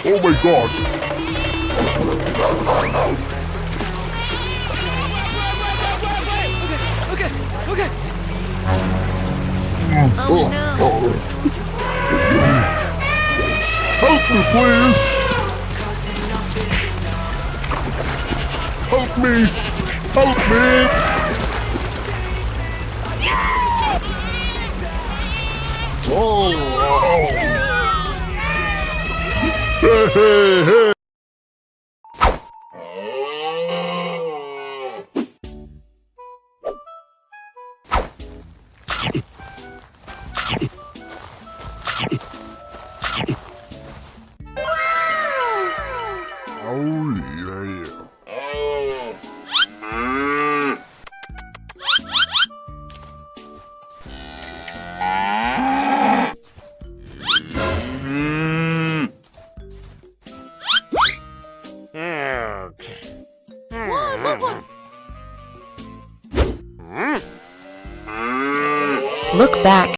Oh my god. Okay. Oh no. Help me, please. Help me. Help me. Oh. Hey, hey, hey. Oh yeah. Look back.